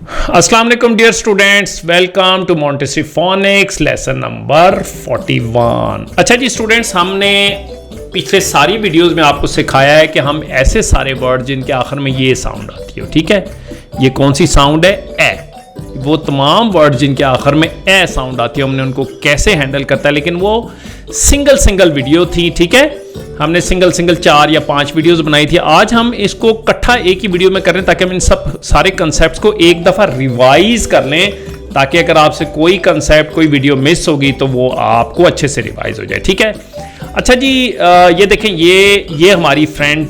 अस्सलाम वालेकुम dear students, welcome to Montessori phonics lesson number 41। अच्छा जी स्टूडेंट्स, हमने पिछले सारी वीडियोस में आपको सिखाया है कि हम ऐसे सारे वर्ड जिनके आखिर में ये साउंड आती है, ठीक है, ये कौन सी साउंड है, ए। वो तमाम वर्ड जिनके आखिर में ए साउंड आती है, हमने उनको कैसे हैंडल करता है, लेकिन वो सिंगल वीडियो थी, ठीक है। हमने सिंगल 4 या 5 वीडियोस बनाई थी। आज हम इसको इकट्ठा एक ही वीडियो में कर रहे हैं ताकि हम इन सब सारे कंसेप्ट्स को एक दफ़ा रिवाइज कर लें, ताकि अगर आपसे कोई कंसेप्ट, कोई वीडियो मिस होगी तो वो आपको अच्छे से रिवाइज हो जाए, ठीक है। अच्छा जी, ये देखें, ये हमारी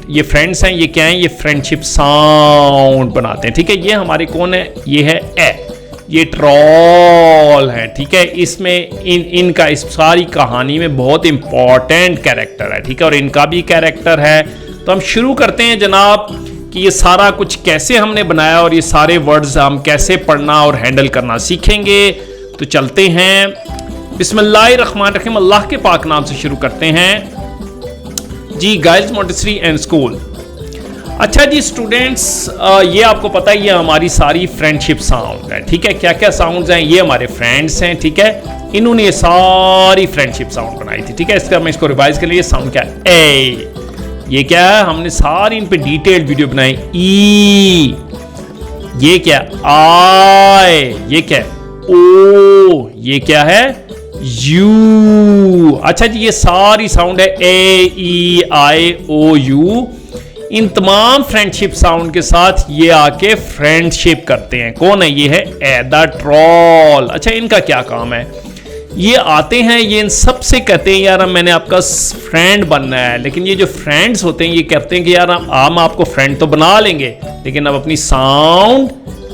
ये फ्रेंड्स हैं, ये क्या हैं, ये फ्रेंडशिप साउंड बनाते हैं, ठीक है। ये हमारे कौन है, ये है ए, ये ट्रॉल है, ठीक है। इसमें इनका इस सारी कहानी में बहुत इंपॉर्टेंट कैरेक्टर है, ठीक है, और इनका भी कैरेक्टर है। तो हम शुरू करते हैं जनाब कि ये सारा कुछ कैसे हमने बनाया और ये सारे वर्ड्स हम कैसे पढ़ना और हैंडल करना सीखेंगे। तो चलते हैं, बिस्मिल्लाहिर्रहमानिर्रहीम, अल्लाह के पाक नाम से शुरू करते हैं जी। Guys Montessori and school. अच्छा जी स्टूडेंट्स, ये आपको पता है, ये हमारी सारी फ्रेंडशिप साउंड है, ठीक है। क्या क्या साउंड्स हैं, ये हमारे फ्रेंड्स हैं, ठीक है। इन्होंने ये सारी फ्रेंडशिप साउंड बनाई थी, ठीक है। इसका मैं इसको रिवाइज कर लिए, साउंड क्या है, ए। ये क्या है, हमने सारी इन पे डिटेल्ड वीडियो बनाई। ई, ये क्या, आई, ये क्या है, ओ, ये क्या है, यू। अच्छा जी, ये सारी साउंड है ए, ई, आई, ओ, यू। इन तमाम फ्रेंडशिप साउंड के साथ ये आके फ्रेंडशिप करते हैं। कौन है, ये है ए, द ट्रॉल। अच्छा, इनका क्या काम है, ये आते हैं, ये इन सब से कहते हैं यार मैंने आपका फ्रेंड बनना है। लेकिन ये जो फ्रेंड्स होते हैं ये कहते हैं कि यार हम आपको फ्रेंड तो बना लेंगे, लेकिन अब अपनी साउंड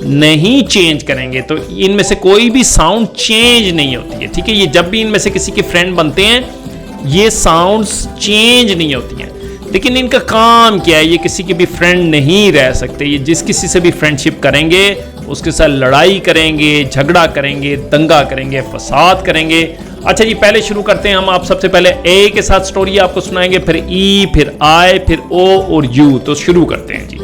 नहीं चेंज करेंगे। तो इनमें से कोई भी साउंड चेंज नहीं होती है, ठीक है। ये जब भी इनमें से किसी के फ्रेंड बनते हैं, ये साउंड्स चेंज नहीं होती हैं। लेकिन इनका काम क्या है, ये किसी के भी फ्रेंड नहीं रह सकते। ये जिस किसी से भी फ्रेंडशिप करेंगे उसके साथ लड़ाई करेंगे, झगड़ा करेंगे, दंगा करेंगे, फसाद करेंगे। अच्छा जी, पहले शुरू करते हैं हम। आप सबसे पहले ए के साथ स्टोरी आपको सुनाएंगे, फिर ई, फिर आई, फिर ओ और यू। तो शुरू करते हैं जी।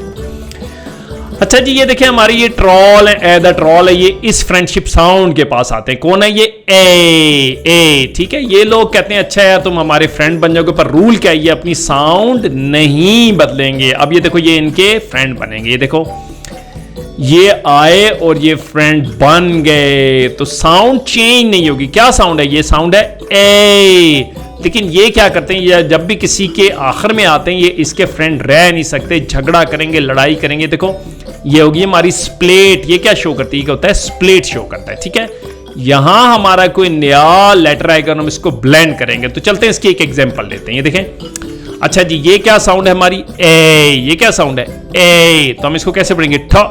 अच्छा जी, ये देखिए हमारी ये ट्रॉल है, ए द ट्रॉल है, ये इस फ्रेंडशिप साउंड के पास आते हैं। कौन है ये, ए, ठीक है। ये लोग कहते हैं अच्छा है तुम हमारे फ्रेंड बन जाओगे, पर रूल क्या है, ये अपनी साउंड नहीं बदलेंगे। अब ये देखो, ये इनके फ्रेंड बनेंगे। ये देखो, ये आए और ये फ्रेंड बन गए, तो साउंड चेंज नहीं होगी। क्या साउंड है, ये साउंड है ए। लेकिन ये क्या करते हैं, ये जब भी किसी के आखिर में आते हैं, ये इसके फ्रेंड रह नहीं सकते, झगड़ा करेंगे, लड़ाई करेंगे। देखो, ये होगी हमारी स्प्लिट। ये क्या शो करती है, क्या होता है, स्प्लिट शो करता है, ठीक है। यहां हमारा कोई नया लेटर आएगा, हम इसको ब्लेंड करेंगे। तो चलते हैं, इसकी एक एग्जांपल लेते हैं। ये देखें, अच्छा जी, ये क्या साउंड है हमारी, ए। ये क्या साउंड है, ए। तो हम इसको कैसे पढ़ेंगे, ठ,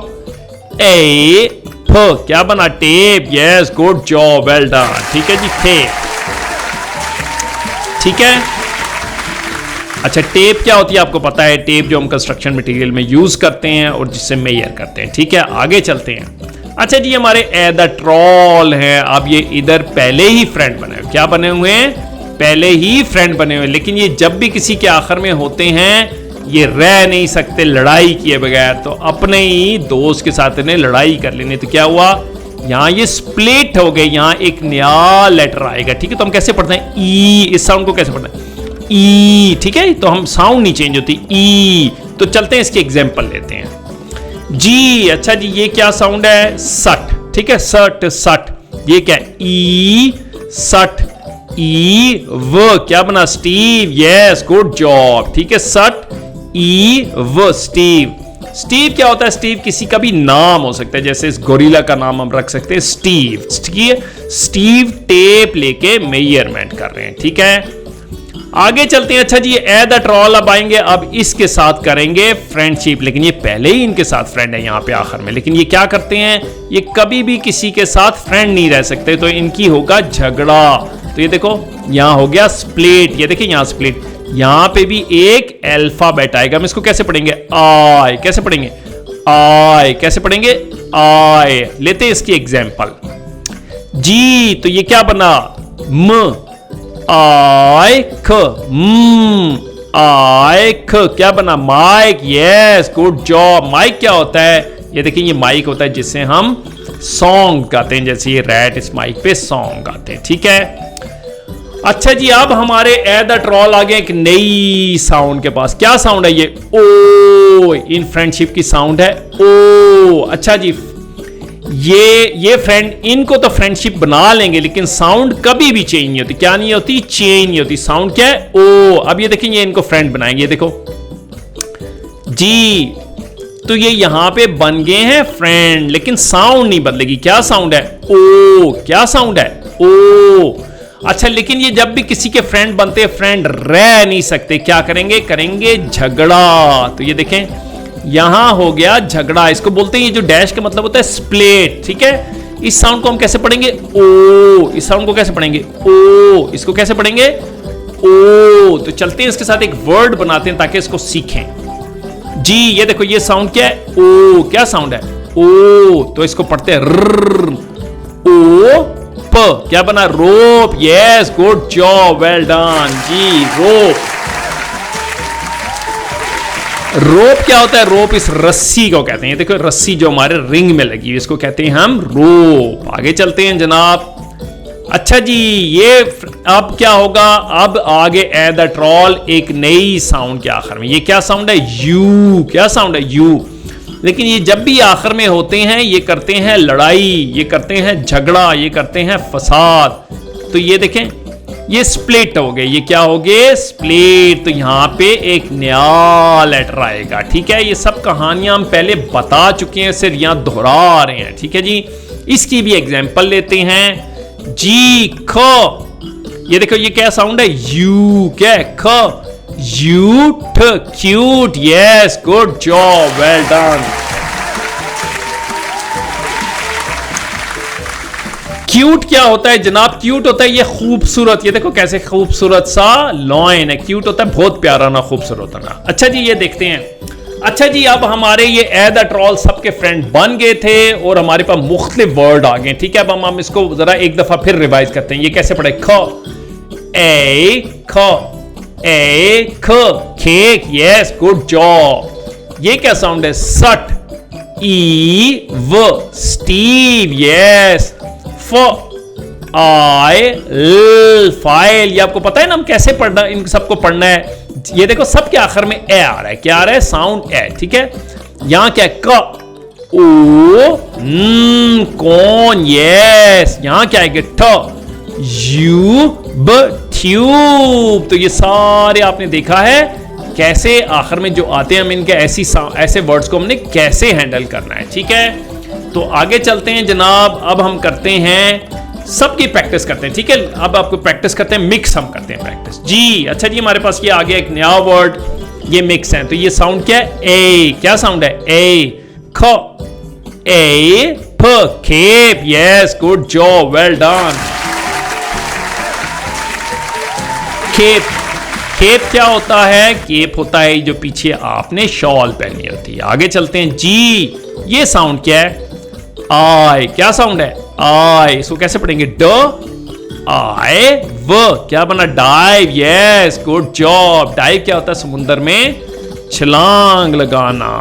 ए, फ। क्या बना, tape. Yes, good job, well done, ठीक है जी, टेप, ठीक है। अच्छा, टेप क्या होती है आपको पता है, टेप जो हम कंस्ट्रक्शन मटेरियल में यूज करते हैं और जिससे मेजर करते हैं, ठीक है। आगे चलते हैं। अच्छा जी, हमारे ए द ट्रॉल हैं। अब ये इधर पहले ही फ्रेंड बने हुए, क्या बने हुए हैं, पहले ही फ्रेंड बने हुए। लेकिन ये जब भी किसी के आखिर में होते हैं, ये रह नहीं सकते लड़ाई किए बगैर, तो अपने ही दोस्त के साथ इन्हें लड़ाई कर लेनी। तो क्या हुआ, यहां ये स्प्लिट हो गए, यहां एक नया लेटर आएगा, ठीक है। तो हम कैसे पढ़ते हैं, ई। इस साउंड को कैसे पढ़ते हैं, ई, ठीक है। तो हम साउंड नहीं चेंज होती, ई। तो चलते हैं, इसकी एग्जांपल लेते हैं जी। अच्छा जी, ये क्या साउंड है, सट, ठीक है, सट, सट। ये क्या है, ई, सट, ई, व। क्या बना, स्टीव। यस, गुड जॉब, ठीक है, सट, ई, व, स्टीव। स्टीव क्या होता है, स्टीव किसी का भी नाम हो सकता है, जैसे इस गोरिल्ला का नाम हम रख सकते हैं स्टीव। स्टीव टेप लेके मेजरमेंट कर रहे हैं, ठीक है। आगे चलते हैं। अच्छा जी, ए द ट्रॉल अब आएंगे, अब इसके साथ करेंगे फ्रेंडशिप। लेकिन ये पहले ही इनके साथ फ्रेंड है यहाँ पे आखिर में, लेकिन ये क्या करते हैं, ये कभी भी किसी के साथ फ्रेंड नहीं रह सकते, तो इनकी होगा झगड़ा। तो ये देखो, यहाँ हो गया स्प्लिट। ये देखिए, यहाँ स्प्लिट, यहाँ पे भी एक अल्फाबेट आएगा। हम इसको कैसे पढ़ेंगे, आई। कैसे पढ़ेंगे, आई। कैसे पढ़ेंगे, आई। लेते हैं इसकी एग्जाम्पल जी। तो ये क्या बना, म, आई, ख, आई, ख। क्या बना, mike. Yes, good job. Mike क्या होता है, ये देखिए ये माइक होता है जिससे हम सॉन्ग गाते हैं, जैसे ये रैट इस माइक पे सॉन्ग गाते हैं, ठीक है। अच्छा जी, अब हमारे ए द ट्रॉल आ गए एक नई साउंड के पास। क्या साउंड है ये? ओ, इन फ्रेंडशिप की साउंड है ओ। अच्छा जी, ये फ्रेंड, इनको तो फ्रेंडशिप बना लेंगे लेकिन साउंड कभी भी चेंज नहीं होती। क्या नहीं होती? चेंज नहीं होती। साउंड क्या है? ओ। अब ये देखेंगे इनको फ्रेंड बनाएंगे, देखो जी, तो ये यहां पे बन गए हैं फ्रेंड, लेकिन साउंड नहीं बदलेगी। क्या साउंड है? ओ। क्या साउंड है? ओ। अच्छा, लेकिन ये जब भी किसी के फ्रेंड बनते हैं, फ्रेंड रह नहीं सकते। क्या करेंगे? करेंगे झगड़ा। तो ये देखें यहां हो गया झगड़ा। इसको बोलते हैं, ये जो डैश का मतलब होता है स्प्लिट, ठीक है। इस साउंड को हम कैसे पढ़ेंगे? ओ। इस साउंड को कैसे पढ़ेंगे? ओ। इसको कैसे पढ़ेंगे? ओ। तो चलते हैं इसके साथ एक वर्ड बनाते हैं ताकि इसको सीखें जी। ये देखो ये साउंड क्या है? ओ। क्या साउंड है? ओ। तो इसको पढ़ते हैं र ओ प। क्या बना? Rope. Yes, good job, well done जी। रोप। रोप क्या होता है? रोप इस रस्सी को कहते हैं। देखो रस्सी जो हमारे रिंग में लगी है, इसको कहते हैं हम रोप। आगे चलते हैं जनाब। अच्छा जी, ये अब क्या होगा? अब आगे ए द ट्रॉल एक नई साउंड के आखिर में। ये क्या साउंड है? यू। क्या साउंड है? यू। लेकिन ये जब भी आखिर में होते हैं ये करते हैं लड़ाई, ये करते हैं झगड़ा, ये करते हैं फसाद। तो ये देखें ये स्प्लिट हो गए। ये क्या हो गए? स्प्लिट। तो यहां पे एक नया लेटर आएगा, ठीक है। ये सब कहानियां हम पहले बता चुके हैं, सिर्फ यहां दोहरा रहे हैं, ठीक है जी। इसकी भी एग्जांपल लेते हैं जी। ख। ये देखो ये क्या साउंड है? यू। क्या है? ख। यू ठ। Cute. Yes, good job, well done. Cute क्या होता है जनाब? क्यूट होता है ये खूबसूरत। ये देखो कैसे खूबसूरत सा लॉइन है। क्यूट होता है बहुत प्यारा ना, खूबसूरत ना। अच्छा जी, ये देखते हैं। अच्छा जी, अब हमारे ये ए द ट्रॉल सबके फ्रेंड बन गए थे और हमारे पास मुख्तलिफ वर्ड आ गए, ठीक है। अब हम इसको जरा एक दफा फिर रिवाइज करते हैं। ये कैसे पढ़े? ख। ए ख। ए ख। केक। Yes, good job. ये क्या साउंड है? सट। ई व। स्टीव। यस। फ। आई ल। फाइल। ये आपको पता है ना हम कैसे पढ़ना, इन सबको पढ़ना है। ये देखो सबके आखिर में ए आ रहा है। क्या आ रहा है? साउंड ए, ठीक है। यहां क्या है? क। ओ। कौन। यस। यहां क्या है? ठ। यू ब। ट्यूब। तो ये सारे आपने देखा है कैसे आखिर में जो आते हैं हम इनके ऐसे वर्ड्स को हमने कैसे हैंडल करना है, ठीक है। तो आगे चलते हैं जनाब। अब हम करते हैं, सबकी प्रैक्टिस करते हैं, ठीक है। अब आपको प्रैक्टिस करते हैं, मिक्स हम करते हैं प्रैक्टिस जी। अच्छा जी, हमारे पास ये आ गया एक नया वर्ड, ये मिक्स है। तो ये साउंड क्या है? ए। क्या साउंड है? ए ख। ए फ। खेप। Yes, good job, well done. खेप। खेप क्या होता है? केप होता है जो पीछे आपने शॉल पहनी होती है। आगे चलते हैं जी। ये साउंड क्या है? आई। क्या साउंड है? आई। इसको कैसे पढ़ेंगे? ड। आई व। क्या बना? Dive. Yes, good job. Dive क्या होता है? समुद्र में छलांग लगाना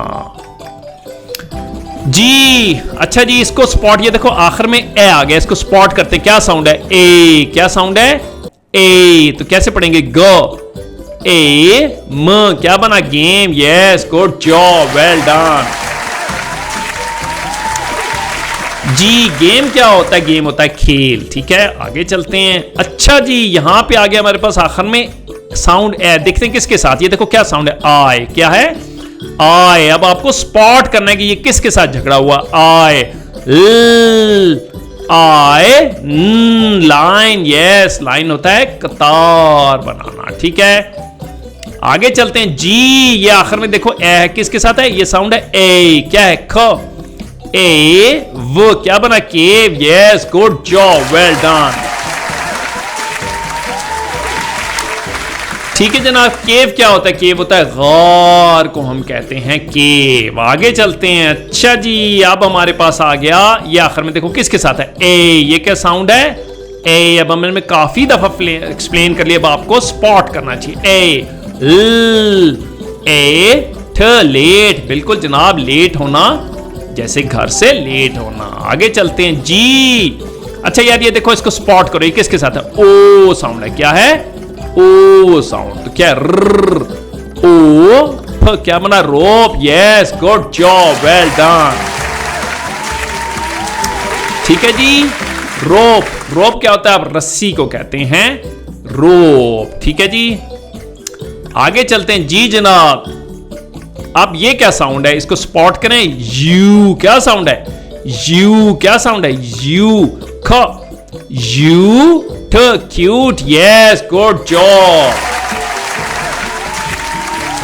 जी। अच्छा जी, इसको स्पॉट, ये देखो आखिर में ए आ गया, इसको स्पॉट करते हैं। क्या साउंड है? ए। क्या साउंड है? ए। तो कैसे पढ़ेंगे? ग। ए म। क्या बना? Game. Yes, good job, well done जी। गेम क्या होता है? गेम होता है खेल, ठीक है। आगे चलते हैं। अच्छा जी, यहां पे आ गया हमारे पास आखिर में साउंड ए। देखते हैं किसके साथ। ये देखो क्या साउंड है? आई। क्या है? आई। अब आपको स्पॉट करना है कि ये किसके साथ झगड़ा हुआ। आई ल। आई लाइन। यस, लाइन होता है कतार बनाना, ठीक है। आगे चलते हैं जी। ये आखिर में देखो ए किसके साथ है? ये साउंड है ए। क्या है? ख। ए वो। क्या बना? Cave. Yes, good job, well done ठीक है जनाब। केव क्या होता है? केव होता है गार को हम कहते हैं केव। आगे चलते हैं। अच्छा जी, अब हमारे पास आ गया ये आखिर में देखो किसके साथ है? ए। ये क्या साउंड है? ए। अब हमने काफी दफा एक्सप्लेन कर लिया, अब आपको स्पॉट करना चाहिए। ए ल। ए ठ। लेट। बिल्कुल जनाब, लेट होना जैसे घर से लेट होना। आगे चलते हैं जी। अच्छा यार ये देखो, इसको स्पॉट करो, ये किसके साथ है? ओ साउंड है। क्या है? O sound. तो क्या है? ओ क्या बना? Rope. Yes, good job, well done. ठीक है जी। रोप, रोप क्या होता है? आप रस्सी को कहते हैं रोप। ठीक है जी। आगे चलते हैं जी जनाब। अब ये क्या साउंड है? इसको स्पॉट करें। यू। क्या साउंड है? यू। क्या साउंड है? यू। ख। यू ठ। क्यूट। Yes, good job.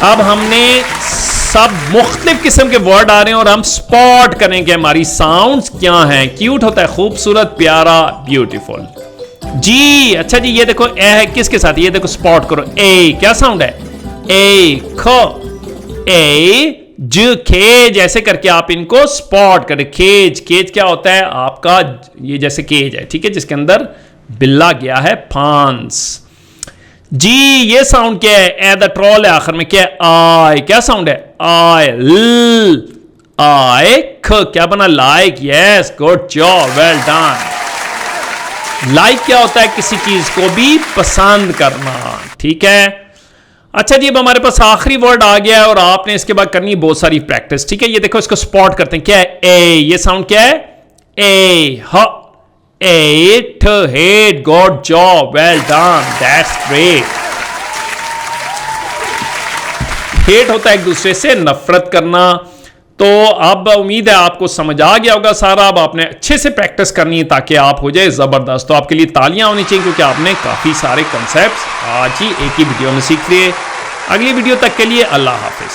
अब हमने सब मुख्तलिफ किस्म के वर्ड आ रहे हैं और हम स्पॉट करेंगे हमारी साउंड्स क्या हैं। क्यूट होता है खूबसूरत, प्यारा, ब्यूटीफुल जी। अच्छा जी ये देखो, ए है किसके साथ? ये देखो स्पॉट करो। ए। क्या साउंड है? ए। ख। ए ज। खेज। ऐसे करके आप इनको स्पॉट करें। खेज। केज क्या होता है? आपका ये जैसे केज है, ठीक है, जिसके अंदर बिल्ला गया है फांस जी। ये साउंड क्या है? ए द ट्रॉल है आखिर में। क्या है? आई। क्या साउंड है? आई। ल। आई। ख। क्या बना? Like. Yes, good job, well done. Like क्या होता है? किसी चीज को भी पसंद करना। ठीक है। अच्छा जी अब हमारे पास आखिरी वर्ड आ गया है और आपने इसके बाद करनी है बहुत सारी प्रैक्टिस। ठीक है, ये देखो, इसको स्पॉट करते हैं। क्या है? ए। ये साउंड क्या है? ए। ह। At. Hat. Good job, well done, that's great. Hat होता है एक दूसरे से नफरत करना। तो अब उम्मीद है आपको समझ आ गया होगा सारा। अब आपने अच्छे से प्रैक्टिस करनी है ताकि आप हो जाए जबरदस्त। तो आपके लिए तालियां होनी चाहिए क्योंकि आपने काफी सारे कॉन्सेप्ट्स आज ही एक ही वीडियो में सीख लिए। अगली वीडियो तक के लिए अल्लाह हाफिज।